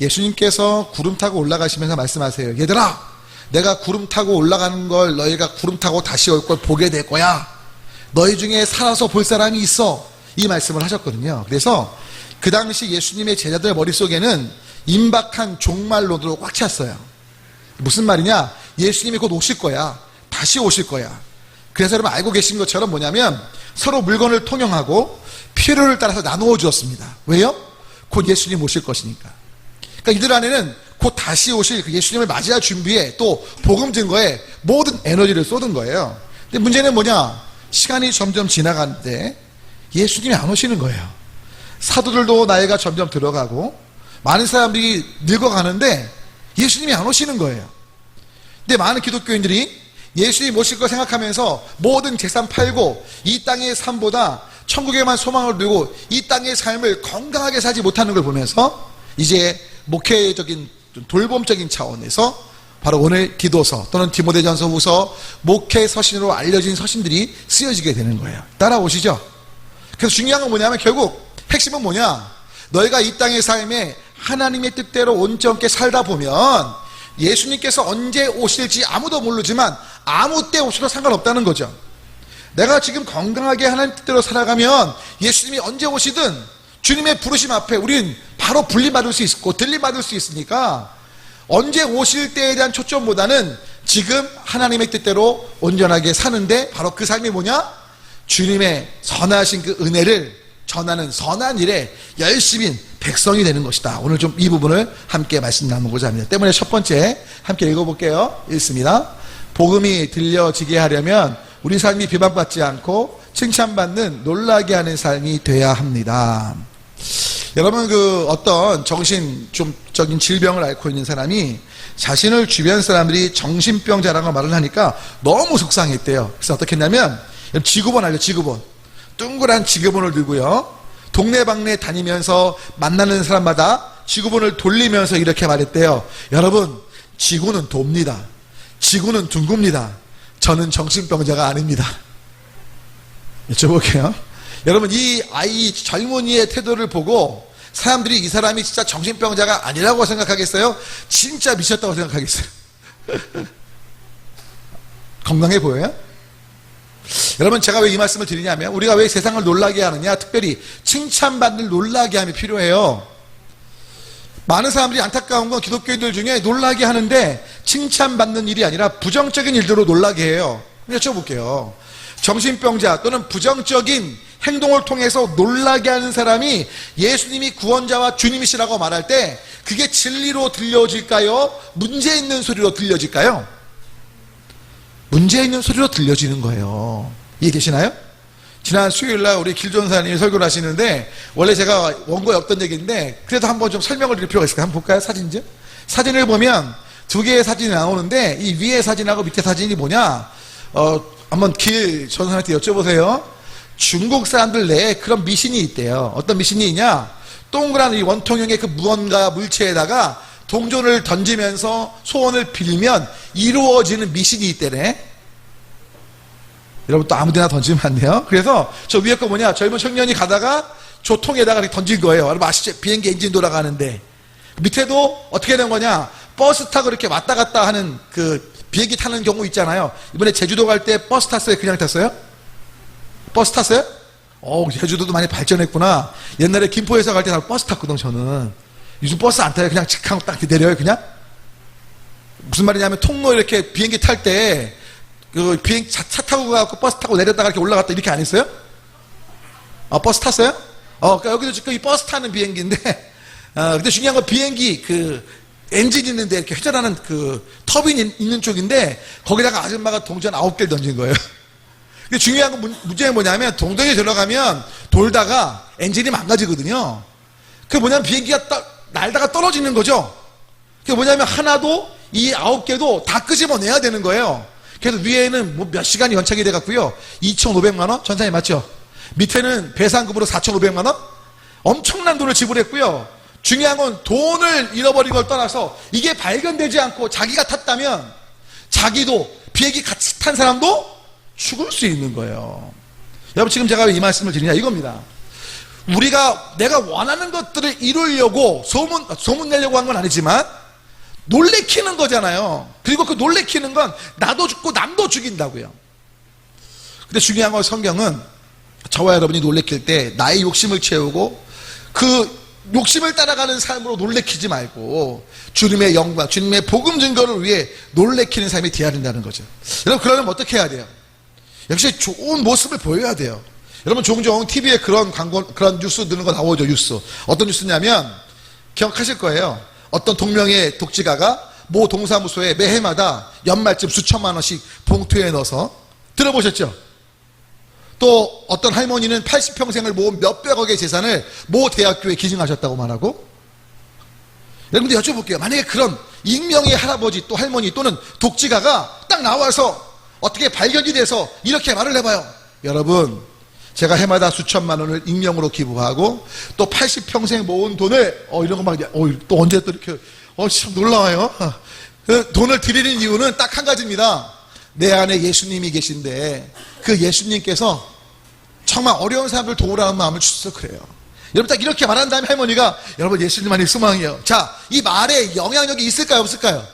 예수님께서 구름 타고 올라가시면서 말씀하세요. 얘들아, 내가 구름 타고 올라가는 걸 너희가 구름 타고 다시 올 걸 보게 될 거야. 너희 중에 살아서 볼 사람이 있어. 이 말씀을 하셨거든요. 그래서 그 당시 예수님의 제자들 머릿속에는 임박한 종말론으로 꽉 찼어요. 무슨 말이냐? 예수님이 곧 오실 거야. 다시 오실 거야. 그래서 여러분 알고 계신 것처럼 뭐냐면 서로 물건을 통용하고 필요를 따라서 나누어 주었습니다. 왜요? 곧 예수님 오실 것이니까. 그러니까 이들 안에는 곧 다시 오실 그 예수님을 맞이할 준비에 또 복음 증거에 모든 에너지를 쏟은 거예요. 근데 문제는 뭐냐? 시간이 점점 지나가는데 예수님이 안 오시는 거예요. 사도들도 나이가 점점 들어가고 많은 사람들이 늙어가는데 예수님이 안 오시는 거예요. 근데 많은 기독교인들이 예수님 오실 거 생각하면서 모든 재산 팔고 이 땅의 삶보다 천국에만 소망을 두고 이 땅의 삶을 건강하게 살지 못하는 걸 보면서 이제 목회적인 돌봄적인 차원에서 바로 오늘 디도서 또는 디모데전서 후서 목회 서신으로 알려진 서신들이 쓰여지게 되는 거예요. 따라오시죠. 그래서 중요한 건 뭐냐면 결국 핵심은 뭐냐? 너희가 이 땅의 삶에 하나님의 뜻대로 온전하게 살다 보면 예수님께서 언제 오실지 아무도 모르지만 아무 때 오셔도 상관없다는 거죠. 내가 지금 건강하게 하나님 뜻대로 살아가면 예수님이 언제 오시든 주님의 부르심 앞에 우린 바로 분리받을 수 있고 들림받을 수 있으니까 언제 오실 때에 대한 초점보다는 지금 하나님의 뜻대로 온전하게 사는데 바로 그 삶이 뭐냐? 주님의 선하신 그 은혜를 전하는 선한 일에 열심인 백성이 되는 것이다. 오늘 좀 이 부분을 함께 말씀 나누고자 합니다. 때문에 첫 번째 함께 읽어볼게요. 읽습니다. 복음이 들려지게 하려면 우리 삶이 비방받지 않고 칭찬받는 놀라게 하는 삶이 돼야 합니다. 여러분 그 어떤 정신적인 질병을 앓고 있는 사람이 자신을 주변 사람들이 정신병자라고 말을 하니까 너무 속상했대요. 그래서 어떻게 했냐면 지구본 알죠? 지구본. 둥그란 지구본을 들고요. 동네방네 다니면서 만나는 사람마다 지구본을 돌리면서 이렇게 말했대요. 여러분, 지구는 돕니다. 지구는 둥굽니다. 저는 정신병자가 아닙니다. 여쭤볼게요. 여러분, 이 아이 젊은이의 태도를 보고 사람들이 이 사람이 진짜 정신병자가 아니라고 생각하겠어요? 진짜 미쳤다고 생각하겠어요? 건강해 보여요? 여러분, 제가 왜 이 말씀을 드리냐면 우리가 왜 세상을 놀라게 하느냐? 특별히 칭찬받는 놀라게 함이 필요해요. 많은 사람들이 안타까운 건 기독교인들 중에 놀라게 하는데 칭찬받는 일이 아니라 부정적인 일들로 놀라게 해요. 여쭤볼게요. 정신병자 또는 부정적인 행동을 통해서 놀라게 하는 사람이 예수님이 구원자와 주님이시라고 말할 때 그게 진리로 들려질까요? 문제 있는 소리로 들려질까요? 문제 있는 소리로 들려지는 거예요. 이해되시나요? 지난 수요일날 우리 길전사님이 설교를 하시는데 원래 제가 원고에 없던 얘기인데 그래도 한번 좀 설명을 드릴 필요가 있을까요? 한번 볼까요? 사진 좀? 사진을 보면 두 개의 사진이 나오는데 이 위에 사진하고 밑에 사진이 뭐냐? 한번 길 전사한테 여쭤보세요. 중국 사람들 내에 그런 미신이 있대요. 어떤 미신이 있냐? 동그란 이 원통형의 그 무언가 물체에다가 동전을 던지면서 소원을 빌면 이루어지는 미신이 있대네. 여러분 또 아무데나 던지면 안 돼요. 그래서 저 위에 거 뭐냐? 젊은 청년이 가다가 저 통에다가 이렇게 던진 거예요. 여러분 아시죠? 비행기 엔진 돌아가는데 밑에도 어떻게 된 거냐? 버스 타고 이렇게 왔다 갔다 하는 그 비행기 타는 경우 있잖아요. 이번에 제주도 갈 때 버스 탔어요? 그냥 탔어요? 버스 탔어요? 제주도도 많이 발전했구나. 옛날에 김포에서 갈 때 버스 탔거든 저는. 요즘 버스 안 타요. 그냥 직항 딱 내려요 그냥. 무슨 말이냐면 통로 이렇게 비행기 탈 때 그 비행 차 타고 가고 버스 타고 내렸다가 이렇게 올라갔다 이렇게 안 했어요? 버스 탔어요? 그러니까 여기도 지금 이 버스 타는 비행기인데 근데 중요한 건 비행기 그 엔진 있는데 이렇게 회전하는 그 터빈 있는 쪽인데 거기다가 아줌마가 동전 9개를 던진 거예요. 근데 중요한 건 문제는 뭐냐면 동전이 들어가면 돌다가 엔진이 망가지거든요. 그게 뭐냐면 비행기가 날다가 떨어지는 거죠. 그게 뭐냐면 하나도 이 9개도 다 끄집어내야 되는 거예요. 그래서 위에는 뭐 몇 시간이 연착이 돼갖고요. 2,500만 원? 전사님 맞죠? 밑에는 배상금으로 4,500만 원? 엄청난 돈을 지불했고요. 중요한 건 돈을 잃어버린 걸 떠나서 이게 발견되지 않고 자기가 탔다면 자기도 비행기 같이 탄 사람도 죽을 수 있는 거예요. 여러분 지금 제가 왜 이 말씀을 드리냐 이겁니다. 내가 원하는 것들을 이루려고 소문 내려고 한 건 아니지만 놀래키는 거잖아요. 그리고 그 놀래키는 건 나도 죽고 남도 죽인다고요. 근데 중요한 건 성경은 저와 여러분이 놀래킬 때 나의 욕심을 채우고 그 욕심을 따라가는 삶으로 놀래키지 말고 주님의 영광, 주님의 복음 증거를 위해 놀래키는 삶이 되어야 된다는 거죠. 여러분, 그러려면 어떻게 해야 돼요? 역시 좋은 모습을 보여야 돼요. 여러분, 종종 TV에 그런 뉴스 듣는 거 나오죠. 뉴스. 어떤 뉴스냐면 기억하실 거예요. 어떤 동명의 독지가가 모 동사무소에 매해마다 연말쯤 수천만 원씩 봉투에 넣어서, 들어보셨죠? 또 어떤 할머니는 80평생을 모은 몇백억의 재산을 모 대학교에 기증하셨다고 말하고. 여러분들 여쭤볼게요. 만약에 그런 익명의 할아버지 또 할머니 또는 독지가가 딱 나와서 어떻게 발견이 돼서 이렇게 말을 해봐요. 여러분, 제가 해마다 수천만 원을 익명으로 기부하고 또 80평생 모은 돈을 이런 거 막 또 언제 또 이렇게 참 놀라워요. 그 돈을 드리는 이유는 딱 한 가지입니다. 내 안에 예수님이 계신데 그 예수님께서 정말 어려운 사람들 도우라는 마음을 주셔서 그래요. 여러분, 딱 이렇게 말한 다음에 할머니가, 여러분, 예수님만이 소망이에요. 자, 이 말에 영향력이 있을까요, 없을까요?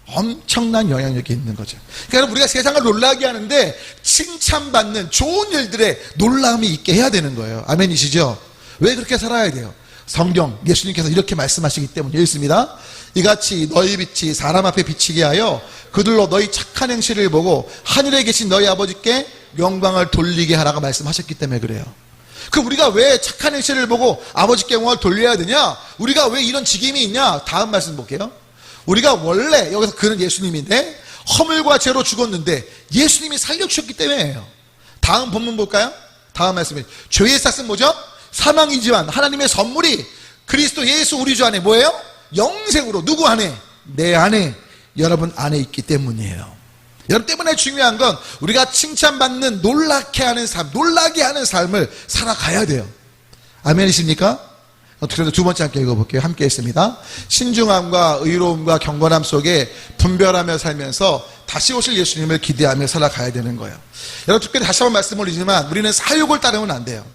엄청난 영향력이 있는 거죠. 그러니까 우리가 세상을 놀라게 하는데 칭찬받는 좋은 일들에 놀라움이 있게 해야 되는 거예요. 아멘이시죠? 왜 그렇게 살아야 돼요? 성경, 예수님께서 이렇게 말씀하시기 때문에 있습니다. 이같이 너희 빛이 사람 앞에 비치게 하여 그들로 너희 착한 행실을 보고 하늘에 계신 너희 아버지께 영광을 돌리게 하라고 말씀하셨기 때문에 그래요. 그 우리가 왜 착한 행실을 보고 아버지께 영광을 돌려야 되냐? 우리가 왜 이런 직임이 있냐? 다음 말씀 볼게요. 우리가 원래, 여기서 그는 예수님인데 허물과 죄로 죽었는데 예수님이 살려주셨기 때문에예요. 다음 본문 볼까요? 다음 말씀이, 죄의 삭은 뭐죠? 사망이지만 하나님의 선물이 그리스도 예수 우리 주 안에 뭐예요? 영생으로. 누구 안에? 내 안에, 여러분 안에 있기 때문이에요. 여러분 때문에 중요한 건 우리가 칭찬받는 놀라게 하는 삶을 살아가야 돼요. 아멘이십니까? 그래서 두 번째 함께 읽어볼게요. 함께 했습니다. 신중함과 의로움과 경건함 속에 분별하며 살면서 다시 오실 예수님을 기대하며 살아가야 되는 거예요. 여러분, 특별히 다시 한번 말씀을 드리지만 우리는 사욕을 따르면 안 돼요.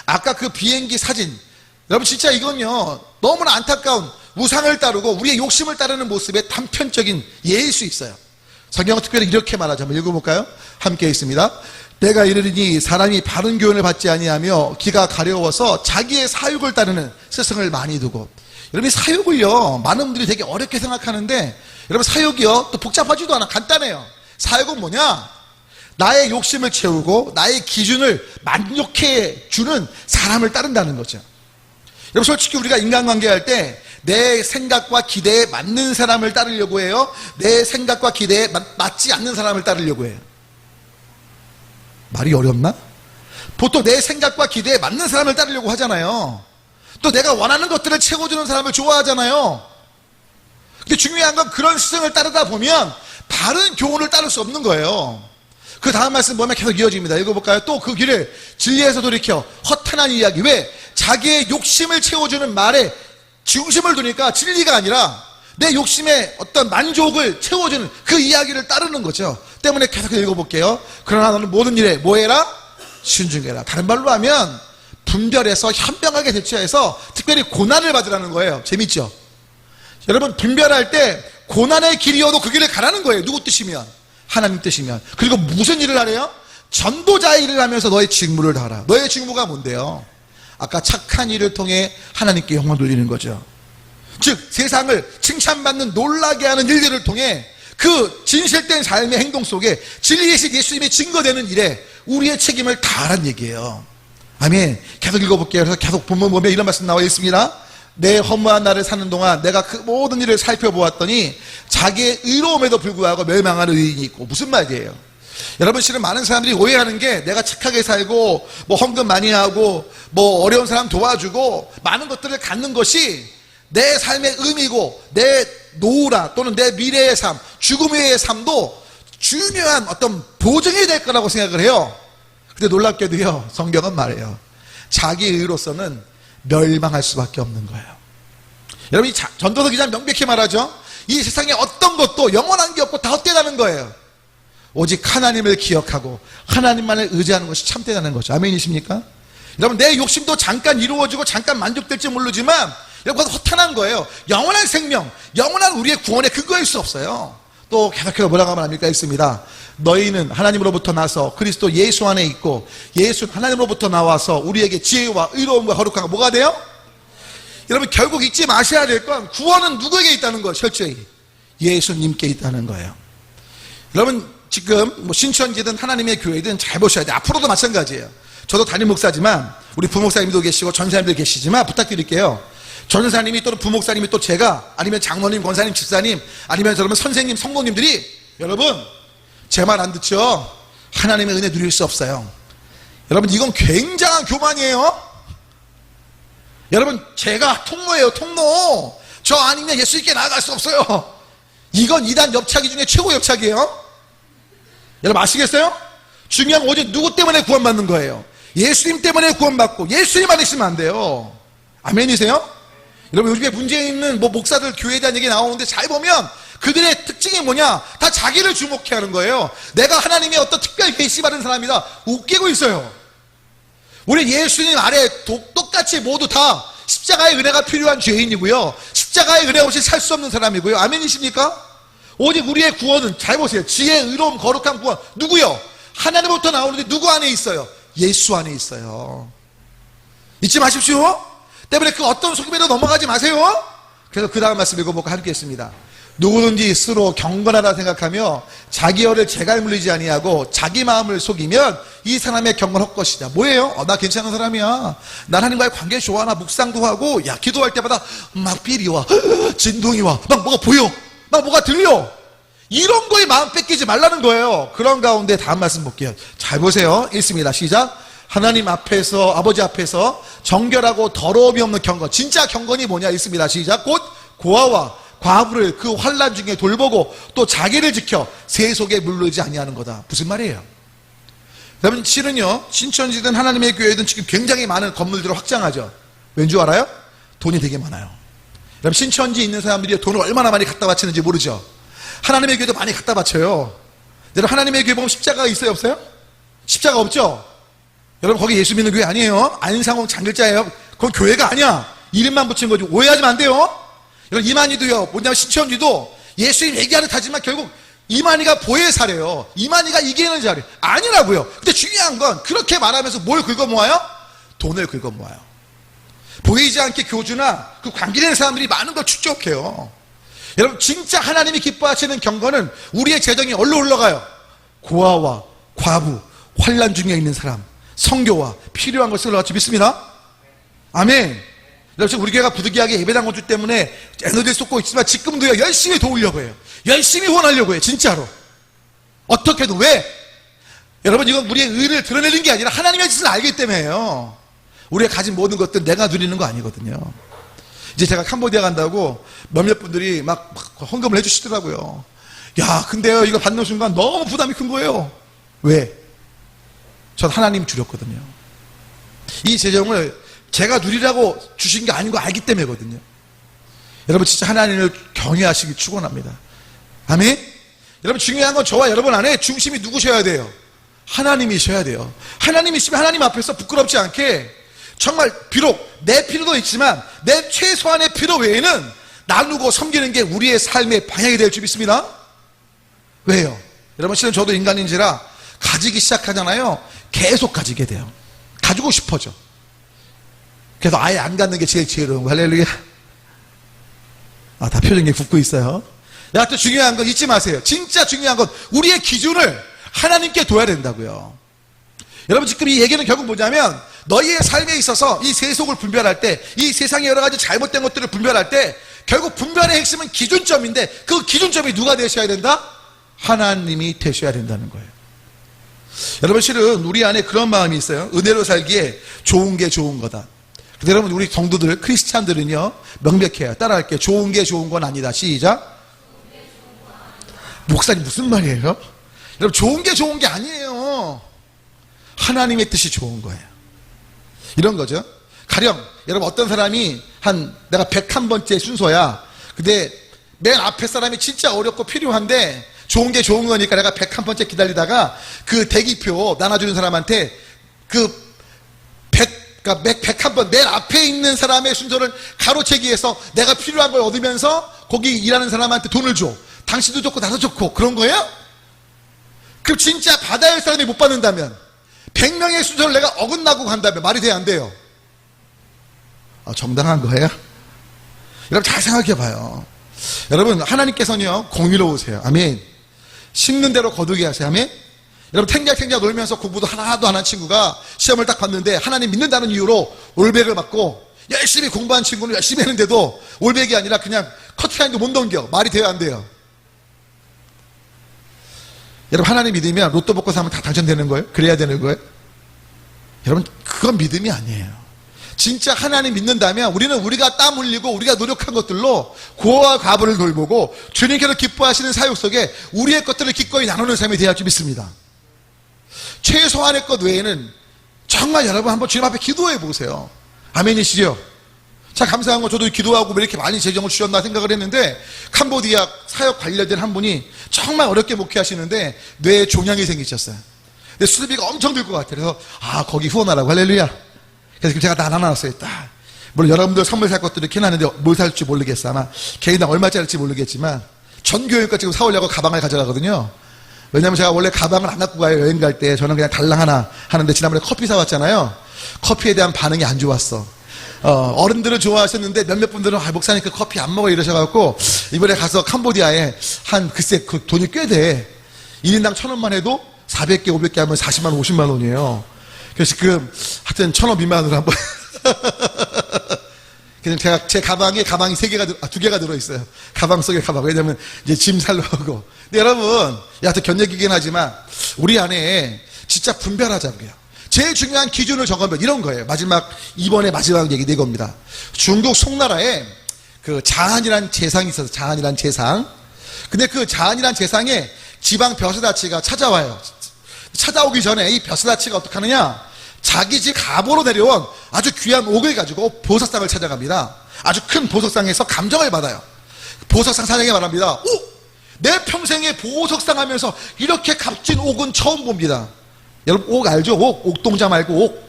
아까 그 비행기 사진, 여러분 진짜 이건요 너무나 안타까운 우상을 따르고 우리의 욕심을 따르는 모습의 단편적인 예일 수 있어요. 성경은 특별히 이렇게 말하죠. 한번 읽어볼까요? 함께 있습니다. 내가 이르리니 사람이 바른 교훈을 받지 아니하며 귀가 가려워서 자기의 사욕을 따르는 스승을 많이 두고. 여러분, 사욕을요 많은 분들이 되게 어렵게 생각하는데, 여러분 사욕이요 또 복잡하지도 않아. 간단해요. 사욕은 뭐냐? 나의 욕심을 채우고 나의 기준을 만족해 주는 사람을 따른다는 거죠. 여러분, 솔직히 우리가 인간관계 할 때 내 생각과 기대에 맞는 사람을 따르려고 해요? 내 생각과 기대에 맞지 않는 사람을 따르려고 해요? 말이 어렵나? 보통 내 생각과 기대에 맞는 사람을 따르려고 하잖아요. 또 내가 원하는 것들을 채워주는 사람을 좋아하잖아요. 근데 중요한 건 그런 스승을 따르다 보면 바른 교훈을 따를 수 없는 거예요. 그 다음 말씀 보면 계속 이어집니다. 읽어볼까요? 또 그 길을 진리에서 돌이켜 허탄한 이야기. 왜? 자기의 욕심을 채워주는 말에 중심을 두니까 진리가 아니라 내 욕심의 어떤 만족을 채워주는 그 이야기를 따르는 거죠. 때문에 계속 읽어볼게요. 그러나 너는 모든 일에 뭐 해라? 신중해라. 다른 말로 하면 분별해서 현명하게 대처해서 특별히 고난을 받으라는 거예요. 재밌죠? 여러분, 분별할 때 고난의 길이어도 그 길을 가라는 거예요. 누구 뜻이면? 하나님 뜻이면. 그리고 무슨 일을 하래요? 전도자의 일을 하면서 너의 직무를 다하라. 너의 직무가 뭔데요? 아까 착한 일을 통해 하나님께 영광 돌리는 거죠. 즉 세상을 칭찬받는 놀라게 하는 일들을 통해 그 진실된 삶의 행동 속에 진리이신 예수님이 증거되는 일에 우리의 책임을 다하라는 얘기예요. 아멘. 계속 읽어볼게요. 그래서 계속 본문 보면 이런 말씀 나와 있습니다. 내 허무한 날을 사는 동안 내가 그 모든 일을 살펴보았더니 자기의 의로움에도 불구하고 멸망하는 의인이 있고. 무슨 말이에요? 여러분, 실은 많은 사람들이 오해하는 게 내가 착하게 살고 뭐 헌금 많이 하고 뭐 어려운 사람 도와주고 많은 것들을 갖는 것이 내 삶의 의미고 내 노후라 또는 내 미래의 삶, 죽음 후의 삶도 중요한 어떤 보증이 될 거라고 생각을 해요. 근데 놀랍게도요 성경은 말해요. 자기 의로서는 멸망할 수밖에 없는 거예요. 여러분, 이 전도서 기자는 명백히 말하죠. 이 세상에 어떤 것도 영원한 게 없고 다 헛되다는 거예요. 오직 하나님을 기억하고 하나님만을 의지하는 것이 참되다는 거죠. 아멘이십니까? 여러분, 내 욕심도 잠깐 이루어지고 잠깐 만족될지 모르지만 여러분, 그건 허탄한 거예요. 영원한 생명, 영원한 우리의 구원의 근거일 수 없어요. 또 계속해서 뭐라고 하면 합니까? 있습니다. 너희는 하나님으로부터 나서 그리스도 예수 안에 있고 예수는 하나님으로부터 나와서 우리에게 지혜와 의로움과 거룩한 거 뭐가 돼요? 여러분, 결국 잊지 마셔야 될 건 구원은 누구에게 있다는 거예요? 철저히 예수님께 있다는 거예요. 여러분, 지금 뭐 신천지든 하나님의 교회든 잘 보셔야 돼요. 앞으로도 마찬가지예요. 저도 담임 목사지만 우리 부목사님도 계시고 전사님도 계시지만 부탁드릴게요. 전사님이 또는 부목사님이 또 제가 아니면 장로님, 권사님, 집사님 아니면 여러분 선생님, 성도님들이 여러분 제 말 안 듣죠? 하나님의 은혜 누릴 수 없어요. 여러분, 이건 굉장한 교만이에요. 여러분, 제가 통로예요, 통로. 저 아니면 예수님께 나아갈 수 없어요. 이건 이단 옆차기 중에 최고 옆차기예요. 여러분 아시겠어요? 중요한 건 오직 누구 때문에 구원받는 거예요? 예수님 때문에 구원받고 예수님 안에 있으면 안 돼요. 아멘이세요? 여러분, 요즘에 문제 있는 뭐 목사들 교회에 대한 얘기 나오는데 잘 보면 그들의 특징이 뭐냐? 다 자기를 주목해 하는 거예요. 내가 하나님의 어떤 특별 계시 받은 사람이다. 웃기고 있어요. 우리 예수님 아래 똑같이 모두 다 십자가의 은혜가 필요한 죄인이고요. 십자가의 은혜 없이 살 수 없는 사람이고요. 아멘이십니까? 오직 우리의 구원은 잘 보세요. 지혜, 의로움, 거룩한 구원 누구요? 하나님부터 나오는데 누구 안에 있어요? 예수 안에 있어요. 잊지 마십시오. 때문에 그 어떤 속임에도 넘어가지 마세요. 그래서 그 다음 말씀 읽어보고 함께했습니다. 누구든지 스스로 경건하다 생각하며 자기 혀를 재갈 물리지 아니하고 자기 마음을 속이면 이 사람의 경건 헛것이다. 뭐예요? 나 괜찮은 사람이야. 난 하나님과의 관계 좋아. 나 묵상도 하고 야 기도할 때마다 막 삘이 와, 진동이 와, 막 뭐가 보여, 막 뭐가 들려. 이런 거에 마음 뺏기지 말라는 거예요. 그런 가운데 다음 말씀 볼게요. 잘 보세요. 읽습니다. 시작. 하나님 앞에서, 아버지 앞에서 정결하고 더러움이 없는 경건. 진짜 경건이 뭐냐? 읽습니다. 시작. 곧 고아와 과부를 그 환난 중에 돌보고 또 자기를 지켜 세속에 물르지 아니하는 거다. 무슨 말이에요? 여러분, 실은요, 신천지든 하나님의 교회든 지금 굉장히 많은 건물들을 확장하죠. 왠지 알아요? 돈이 되게 많아요. 여러분, 신천지에 있는 사람들이 돈을 얼마나 많이 갖다 바치는지 모르죠. 하나님의 교회도 많이 갖다 바쳐요. 여러분, 하나님의 교회 보면 십자가가 있어요, 없어요? 십자가 없죠? 여러분, 거기 예수 믿는 교회 아니에요. 안상홍 장길자예요. 그건 교회가 아니야. 이름만 붙인 거지. 오해하시면 안 돼요. 여러분, 이만희도요, 뭐냐면 신천지도 예수님 얘기하는 타지만 결국 이만희가 보혜사래요. 이만희가 이기는 자리 아니라고요. 근데 중요한 건 그렇게 말하면서 뭘 긁어 모아요? 돈을 긁어 모아요. 보이지 않게 교주나 그 관계되는 사람들이 많은 걸 축적해요. 여러분, 진짜 하나님이 기뻐하시는 경건은 우리의 재정이 어디로 흘러가요? 고아와 과부, 환난 중에 있는 사람, 성교와 필요한 것을 흘러갔지. 믿습니다. 아멘. 여러분, 우리 교회가 부득이하게 예배당 건축 때문에 에너지를 쏟고 있지만 지금도요, 열심히 도우려고 해요. 열심히 후원하려고 해요. 진짜로. 어떻게든. 왜? 여러분, 이건 우리의 의를 드러내는 게 아니라 하나님의 짓을 알기 때문에요. 우리가 가진 모든 것들 내가 누리는 거 아니거든요. 이제 제가 캄보디아 간다고 몇몇 분들이 막 헌금을 해주시더라고요. 야, 근데요, 이거 받는 순간 너무 부담이 큰 거예요. 왜? 전 하나님 주렸거든요. 이 재정을 제가 누리라고 주신 게 아닌 거 알기 때문이거든요. 여러분, 진짜 하나님을 경외하시길 축원합니다. 아멘? 여러분, 중요한 건 저와 여러분 안에 중심이 누구셔야 돼요? 하나님이셔야 돼요. 하나님이시면 하나님 앞에서 부끄럽지 않게 정말 비록 내 필요도 있지만 내 최소한의 필요 외에는 나누고 섬기는 게 우리의 삶의 방향이 될 줄 믿습니다. 왜요? 여러분, 실은 저도 인간인지라 가지기 시작하잖아요. 계속 가지게 돼요. 가지고 싶어져. 그래서 아예 안 갖는 게 제일 지혜로운 거. 할렐루야. 다 표정이 굳고 있어요. 여하튼 중요한 건 잊지 마세요. 진짜 중요한 건 우리의 기준을 하나님께 둬야 된다고요. 여러분, 지금 이 얘기는 결국 뭐냐면 너희의 삶에 있어서 이 세속을 분별할 때, 이 세상의 여러 가지 잘못된 것들을 분별할 때 결국 분별의 핵심은 기준점인데 그 기준점이 누가 되셔야 된다? 하나님이 되셔야 된다는 거예요. 여러분, 실은 우리 안에 그런 마음이 있어요. 은혜로 살기에 좋은 게 좋은 거다. 근데 여러분, 우리 성도들, 크리스찬들은요, 명백해요. 따라할게요. 좋은 게 좋은 건 아니다. 시작. 목사님 무슨 말이에요? 여러분, 좋은 게 좋은 게 아니에요. 하나님의 뜻이 좋은 거예요. 이런 거죠. 가령 여러분, 어떤 사람이 내가 101번째 순서야. 근데 맨 앞에 사람이 진짜 어렵고 필요한데 좋은 게 좋은 거니까 내가 101번째 기다리다가 그 대기표 나눠주는 사람한테 그 그러니까 101번 맨 앞에 있는 사람의 순서를 가로채기 위해서 내가 필요한 걸 얻으면서 거기 일하는 사람한테 돈을 줘. 당신도 좋고 나도 좋고 그런 거예요? 그럼 진짜 받아야 할 사람이 못 받는다면 100명의 순서를 내가 어긋나고 간다면 말이 돼야 안 돼요? 정당한 거예요? 여러분 잘 생각해 봐요. 여러분 하나님께서는요 공의로우세요. 아멘. 심는 대로 거두게 하세요. 아멘. 여러분 탱자탱자 놀면서 공부도 하나도 안 한 친구가 시험을 딱 봤는데 하나님 믿는다는 이유로 올백을 맞고 열심히 공부한 친구는 열심히 했는데도 올백이 아니라 그냥 커트라인도 못 넘겨. 말이 돼요 안 돼요? 여러분 하나님 믿으면 로또 복권 사면 다 당첨되는 거예요? 그래야 되는 거예요? 여러분 그건 믿음이 아니에요. 진짜 하나님 믿는다면 우리는 우리가 땀 흘리고 우리가 노력한 것들로 고와 과부를 돌보고 주님께서 기뻐하시는 사역 속에 우리의 것들을 기꺼이 나누는 삶이 되어야 좀 믿습니다. 최소한의 것 외에는 정말 여러분 한번 주님 앞에 기도해 보세요. 아멘이시죠? 자, 감사한 거 저도 기도하고 왜 이렇게 많이 재정을 주셨나 생각을 했는데 캄보디아 사역 관련된 한 분이 정말 어렵게 목회하시는데 뇌에 종양이 생기셨어요. 근데 수술비가 엄청 들 것 같아요. 그래서 거기 후원하라고 할렐루야. 그래서 제가 다 나눠놨어요. 딱. 물론 여러분들 선물 살 것도 이렇게 해놨는데 뭘 살지 모르겠어. 아마 개인당 얼마짜리일지 모르겠지만 전교육과 지금 사오려고 가방을 가져가거든요. 왜냐면 제가 원래 가방을 안 갖고 가요. 여행 갈 때 저는 그냥 달랑 하나 하는데 지난번에 커피 사왔잖아요. 커피에 대한 반응이 안 좋았어. 어른들은 좋아하셨는데 몇몇 분들은 목사님 그 커피 안 먹어 이러셔갖고 이번에 가서 캄보디아에 글쎄 그 돈이 꽤 돼. 1인당 1,000원만 해도 400개 500개 하면 40만 원 50만 원이에요. 그래서 하여튼 1,000원 미만으로 한번 그냥 제 가방에 가방이 2개가 들어있어요. 가방 속에 가방. 왜냐면 이제 짐 살려고. 근데 여러분, 하여튼 견적이긴 하지만 우리 안에 진짜 분별하자고요. 제일 중요한 기준을 정하면 이런 거예요. 이번에 마지막 얘기 이겁니다. 중국 송나라에 그 자한이라는 재상이 있어서 자한이라는 재상. 근데 그 자한이라는 재상에 지방 벼슬아치가 찾아와요. 찾아오기 전에 이 벼슬아치가 어떻게 하느냐? 자기 집 가보로 내려온 아주 귀한 옥을 가지고 보석상을 찾아갑니다. 아주 큰 보석상에서 감정을 받아요. 보석상 사장이 말합니다. 내 평생에 보석상 하면서 이렇게 값진 옥은 처음 봅니다. 여러분 옥 알죠? 옥동자 말고 옥.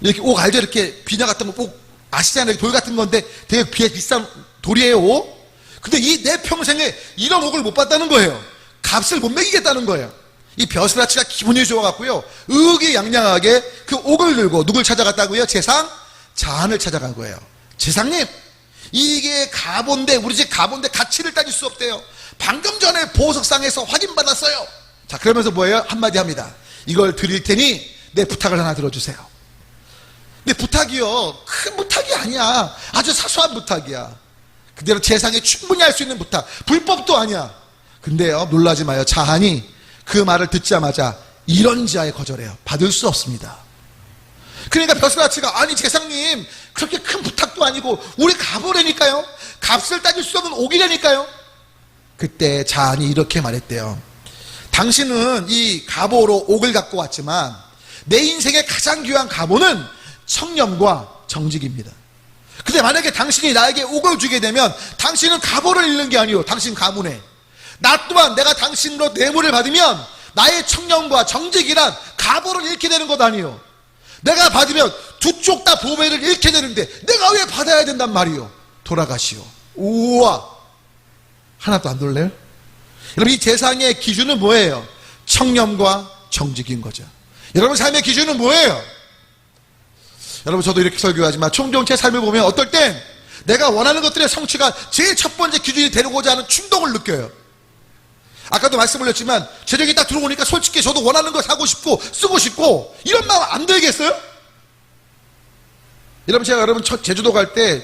이렇게 옥 알죠? 이렇게 비녀 같은 거 옥 아시잖아요. 돌 같은 건데 되게 비싼 돌이에요. 옥. 근데 내 평생에 이런 옥을 못 봤다는 거예요. 값을 못 매기겠다는 거예요. 이 벼슬아치가 기분이 좋아갖고요. 의기양양하게 그 옥을 들고 누굴 찾아갔다고요? 재상 자한을 찾아간 거예요. 재상님, 이게 가본데 우리 집 가본데 가치를 따질 수 없대요. 방금 전에 보석상에서 확인받았어요. 자, 그러면서 뭐예요? 한마디 합니다. 이걸 드릴 테니 내 부탁을 하나 들어주세요. 근데 부탁이요, 큰 부탁이 아니야. 아주 사소한 부탁이야. 그대로 재상에 충분히 할 수 있는 부탁. 불법도 아니야. 근데요, 놀라지 마요. 자한이 그 말을 듣자마자 이런지하에 거절해요. 받을 수 없습니다. 그러니까 벼슬아치가 아니 재상님 그렇게 큰 부탁도 아니고 우리 가보라니까요. 값을 따질 수 없는 옥이라니까요. 그때 자한이 이렇게 말했대요. 당신은 이 가보로 옥을 갖고 왔지만 내 인생의 가장 귀한 가보는 청렴과 정직입니다. 근데 만약에 당신이 나에게 옥을 주게 되면 당신은 가보를 잃는 게 아니요, 당신 가문에 나 또한 내가 당신으로 뇌물을 받으면 나의 청렴과 정직이란 가보를 잃게 되는 것 아니요. 내가 받으면 두 쪽 다 보배를 잃게 되는데 내가 왜 받아야 된단 말이요. 돌아가시오. 우와, 하나도 안 놀래요? 여러분 이 재상의 기준은 뭐예요? 청렴과 정직인 거죠. 여러분 삶의 기준은 뭐예요? 여러분 저도 이렇게 설교하지만 종종 제 삶을 보면 어떨 땐 내가 원하는 것들의 성취가 제일 첫 번째 기준이 되려고자 하는 충동을 느껴요. 아까도 말씀 올렸지만 재정이 딱 들어오니까 솔직히 저도 원하는 거 사고 싶고 쓰고 싶고 이런 마음 안 들겠어요? 여러분 제가 제주도 갈 때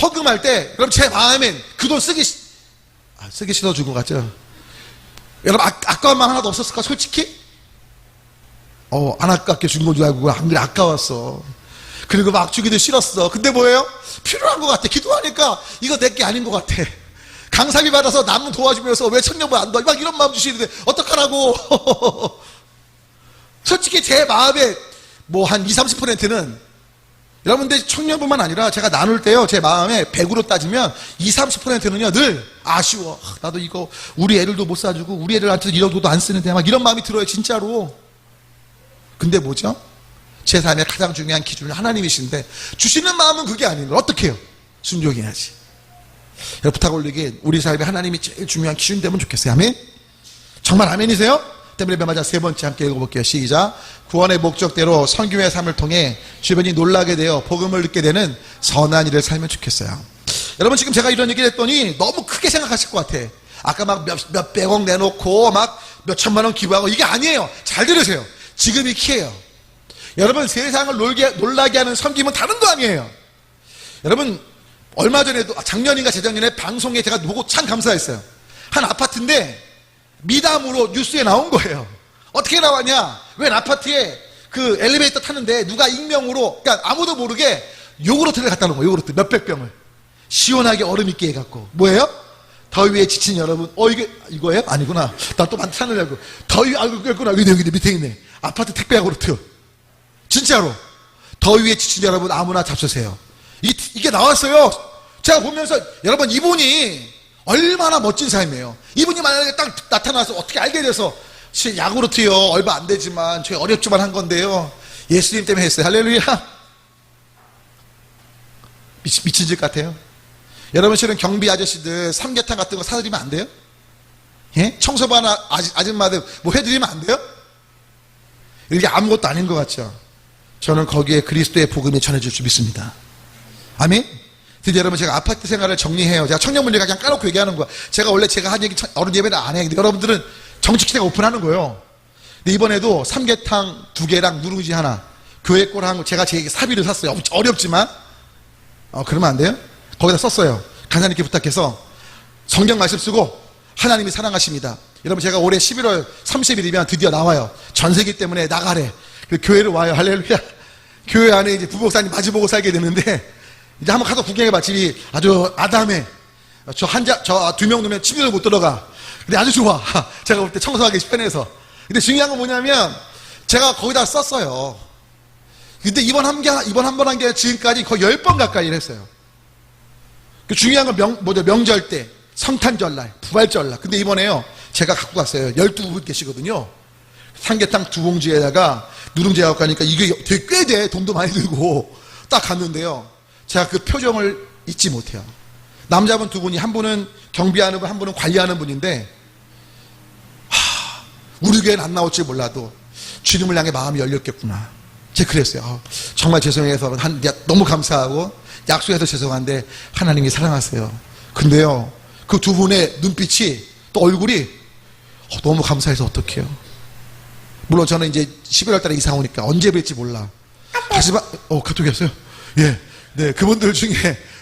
헌금할 때 그럼 제 마음엔 그 돈 쓰기 싫어주고 갔죠. 여러분 아까운 마음 하나도 없었을까 솔직히? 안 아깝게 준 건 줄 알고 안 그래 아까웠어. 그리고 막 주기도 싫었어. 근데 뭐예요? 필요한 것 같아. 기도하니까 이거 내게 아닌 것 같아. 강사비 받아서 남 도와주면서 왜 청년부 안 도와? 막 이런 마음 주시는데 어떡하라고. 솔직히 제 마음에 뭐 한 20-30%는 여러분들 청년부만 아니라 제가 나눌 때요 제 마음에 100으로 따지면 20-30%는요 늘 아쉬워. 나도 이거 우리 애들도 못 사주고 우리 애들한테도 이런 돈도 안 쓰는데 막 이런 마음이 들어요 진짜로. 근데 뭐죠? 제 삶의 가장 중요한 기준은 하나님이신데 주시는 마음은 그게 아니면 어떻게 해요? 순종해야지. 부탁 올리기 우리 삶에 하나님이 제일 중요한 기준 되면 좋겠어요. 아멘? 정말 아멘이세요? 때문에 맞아 세 번째 함께 읽어볼게요. 시작. 구원의 목적대로 선교의 삶을 통해 주변이 놀라게 되어 복음을 듣게 되는 선한 일을 살면 좋겠어요. 여러분 지금 제가 이런 얘기를 했더니 너무 크게 생각하실 것 같아. 아까 막 몇백억 내놓고 막 몇천만 원 기부하고 이게 아니에요. 잘 들으세요. 지금이 키예요. 여러분 세상을 놀라게 하는 섬김은 다른 거 아니에요. 여러분 얼마 전에도 작년인가 재작년에 방송에 제가 보고 참 감사했어요. 한 아파트인데 미담으로 뉴스에 나온 거예요. 어떻게 나왔냐? 웬 아파트에 그 엘리베이터 타는데 누가 익명으로 그러니까 아무도 모르게 요구르트를 갖다 놓은 거예요. 요구르트 몇백 병을 시원하게 얼음 있게 해갖고 뭐예요? 더위에 지친 여러분 이거예요? 아니구나. 나 또 찾으려고 더위 그랬구나. 여기 밑에 있네. 아파트 택배 요구르트 진짜로 더위에 지친 여러분 아무나 잡수세요. 이게 나왔어요. 제가 보면서 여러분 이분이 얼마나 멋진 삶이에요. 이분이 만약에 딱 나타나서 어떻게 알게 돼서 야구르트요 얼마 안 되지만 저희 어렵지만 한 건데요 예수님 때문에 했어요. 할렐루야. 미친 짓 같아요. 여러분 실은 경비 아저씨들 삼계탕 같은 거 사드리면 안 돼요? 예? 청소반 아줌마들 뭐 해드리면 안 돼요? 이게 아무것도 아닌 것 같죠? 저는 거기에 그리스도의 복음이 전해질 줄 믿습니다. 아멘? 드디어 여러분 제가 아파트 생활을 정리해요. 제가 청년분들과 그냥 까놓고 얘기하는 거야. 제가 원래 제가 한 얘기 어른 예배를 안 해. 근데 여러분들은 정치기대가 오픈하는 거예요. 근데 이번에도 삼계탕 2개랑 누룽지 하나 교회 거랑 제가 제 사비를 샀어요. 어렵지만 그러면 안 돼요? 거기다 썼어요. 간사님께 부탁해서 성경 말씀 쓰고 하나님이 사랑하십니다. 여러분 제가 올해 11월 30일이면 드디어 나와요. 전세기 때문에 나가래. 교회를 와요. 할렐루야. 교회 안에 이제 부목사님 마주보고 살게 되는데 이제 한번 가서 구경해봐. 집이 아주 아담해. 저 2명 놓으면 침대를 못 들어가. 근데 아주 좋아. 제가 볼 때 청소하기 편해서. 근데 중요한 건 뭐냐면 제가 거기다 썼어요. 근데 이번 한 번 한 게 지금까지 거의 10번 가까이 했어요. 중요한 건 명절 때, 성탄절날, 부활절날. 근데 이번에요, 제가 갖고 갔어요. 12분 계시거든요. 삼계탕 2봉지에다가 누룽지 갖고 가니까 이게 되게 꽤 돼. 돈도 많이 들고. 딱 갔는데요. 제가 그 표정을 잊지 못해요. 남자분 2분이, 한 분은 경비하는 분, 한 분은 관리하는 분인데, 우리 교회는 안 나올지 몰라도 주님을 향해 마음이 열렸겠구나. 제가 그랬어요. 정말 죄송해서 너무 감사하고 약속해서 죄송한데 하나님이 사랑하세요. 근데요, 그 2분의 눈빛이 또 얼굴이 너무 감사해서 어떡해요. 물론 저는 이제 11월 달에 이사 오니까 언제 뵐지 몰라. 하지만 카톡이었어요. 예, 네, 그분들 중에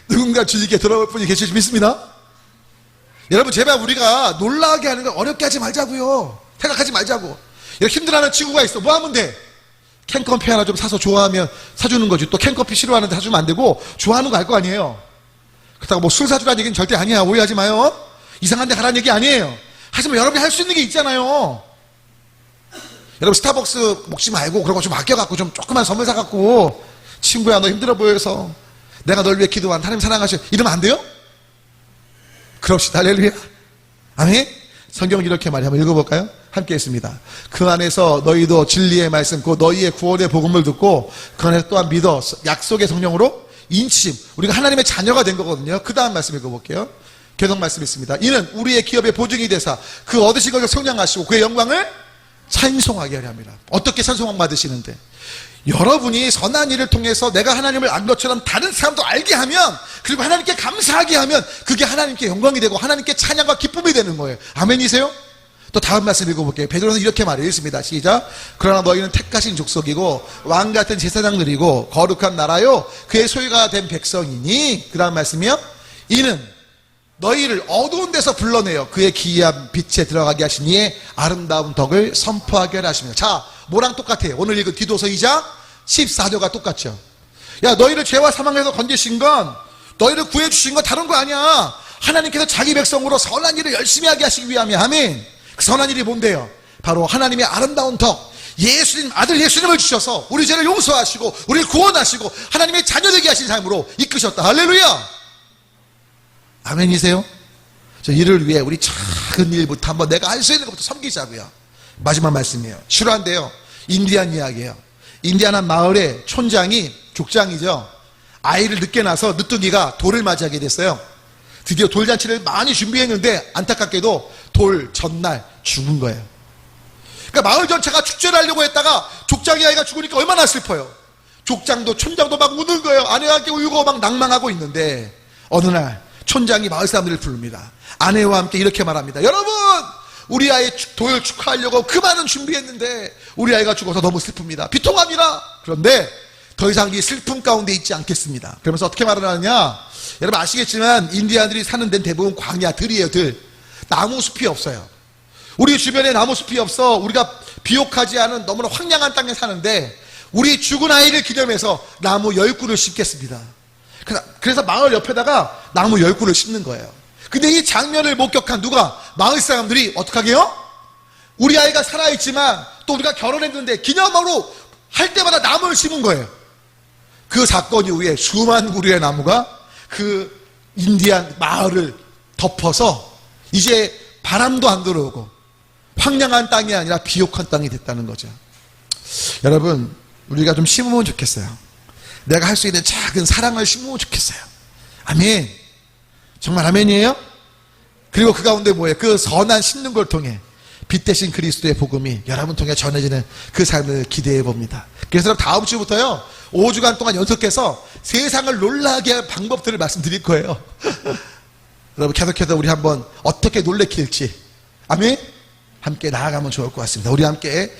누군가 주님께 돌아올 분이 계실지 믿습니다. 여러분 제발 우리가 놀라게 하는 걸 어렵게 하지 말자고요. 생각하지 말자고. 이렇게 힘들어하는 친구가 있어. 뭐 하면 돼? 캔커피 하나 좀 사서 좋아하면 사주는 거지. 또 캔커피 싫어하는데 사주면 안 되고 좋아하는 거 알 거 아니에요. 그렇다고 뭐 술 사주라는 얘기는 절대 아니야. 오해하지 마요. 이상한 데 가라는 얘기 아니에요. 하지만 여러분이 할 수 있는 게 있잖아요. 여러분 스타벅스 먹지 말고 그런 거 좀 아껴갖고 좀 조그만 선물 사갖고 친구야 너 힘들어 보여서 내가 널 위해 기도한 하나님 사랑하셔 이러면 안 돼요? 그럽시다. 할렐루야. 아멘. 성경 이렇게 말해 한번 읽어볼까요? 함께 했습니다. 그 안에서 너희도 진리의 말씀 그 너희의 구원의 복음을 듣고 그 안에서 또한 믿어 약속의 성령으로 인치심 우리가 하나님의 자녀가 된 거거든요. 그 다음 말씀 읽어볼게요. 계속 말씀 있습니다. 이는 우리의 기업의 보증이 되사 그 얻으신 것을 성량하시고 그의 영광을 찬송하게 하려 합니다. 어떻게 찬송함 받으시는데 여러분이 선한 일을 통해서 내가 하나님을 안 것처럼 다른 사람도 알게 하면 그리고 하나님께 감사하게 하면 그게 하나님께 영광이 되고 하나님께 찬양과 기쁨이 되는 거예요. 아멘이세요? 또 다음 말씀 읽어볼게요. 베드로는 이렇게 말했습니다. 시작. 그러나 너희는 택하신 족속이고 왕같은 제사장들이고 거룩한 나라요 그의 소유가 된 백성이니 그 다음 말씀이요. 이는 너희를 어두운 데서 불러내어 그의 기이한 빛에 들어가게 하신 이의 아름다운 덕을 선포하게 하십니다. 자, 뭐랑 똑같아요? 오늘 읽은 디도서 2장 14절과 똑같죠. 야, 너희를 죄와 사망에서 건지신 건 너희를 구해주신 건 다른 거 아니야. 하나님께서 자기 백성으로 선한 일을 열심히 하게 하시기 위함이야. 아멘. 그 선한 일이 뭔데요? 바로 하나님의 아름다운 덕 예수님 아들 예수님을 주셔서 우리 죄를 용서하시고 우리를 구원하시고 하나님의 자녀 되게 하신 삶으로 이끄셨다. 할렐루야. 아멘이세요? 저 이를 위해 우리 작은 일부터 한번 내가 할 수 있는 것부터 섬기자고요. 마지막 말씀이에요. 실화인데요. 인디안 이야기예요. 인디아나 마을의 촌장이, 족장이죠, 아이를 늦게 낳아서 늦둥이가 돌을 맞이하게 됐어요. 드디어 돌잔치를 많이 준비했는데 안타깝게도 돌 전날 죽은 거예요. 그러니까 마을 전체가 축제를 하려고 했다가 족장의 아이가 죽으니까 얼마나 슬퍼요. 족장도 촌장도 막 우는 거예요. 아내와 함께 울고 막 낭망하고 있는데 어느 날 촌장이 마을 사람들을 부릅니다. 아내와 함께 이렇게 말합니다. 여러분, 우리 아이 돌 축하하려고 그 많은 준비했는데 우리 아이가 죽어서 너무 슬픕니다. 비통합니다. 그런데 더 이상 이 슬픔 가운데 있지 않겠습니다. 그러면서 어떻게 말을 하느냐, 여러분 아시겠지만 인디아들이 사는 데는 대부분 광야, 들이에요. 들. 나무 숲이 없어요. 우리 주변에 나무 숲이 없어. 우리가 비옥하지 않은 너무나 황량한 땅에 사는데 우리 죽은 아이를 기념해서 나무 10그루를 심겠습니다. 그래서 마을 옆에다가 나무 10그루를 심는 거예요. 근데 이 장면을 목격한 누가? 마을 사람들이 어떻게 하게요? 우리 아이가 살아있지만 또 우리가 결혼했는데 기념으로 할 때마다 나무를 심은 거예요. 그 사건 이후에 수만 그루의 나무가 그 인디안 마을을 덮어서 이제 바람도 안 들어오고 황량한 땅이 아니라 비옥한 땅이 됐다는 거죠. 여러분, 우리가 좀 심으면 좋겠어요. 내가 할 수 있는 작은 사랑을 심으면 좋겠어요. 아멘. 정말 아멘이에요? 그리고 그 가운데 뭐예요? 그 선한 심는 걸 통해 빛 대신 그리스도의 복음이 여러분 통해 전해지는 그 삶을 기대해 봅니다. 그래서 다음 주부터요 5주간 동안 연속해서 세상을 놀라게 할 방법들을 말씀드릴 거예요. 여러분 계속해서 우리 한번 어떻게 놀래킬지, 아멘, 함께 나아가면 좋을 것 같습니다. 우리 함께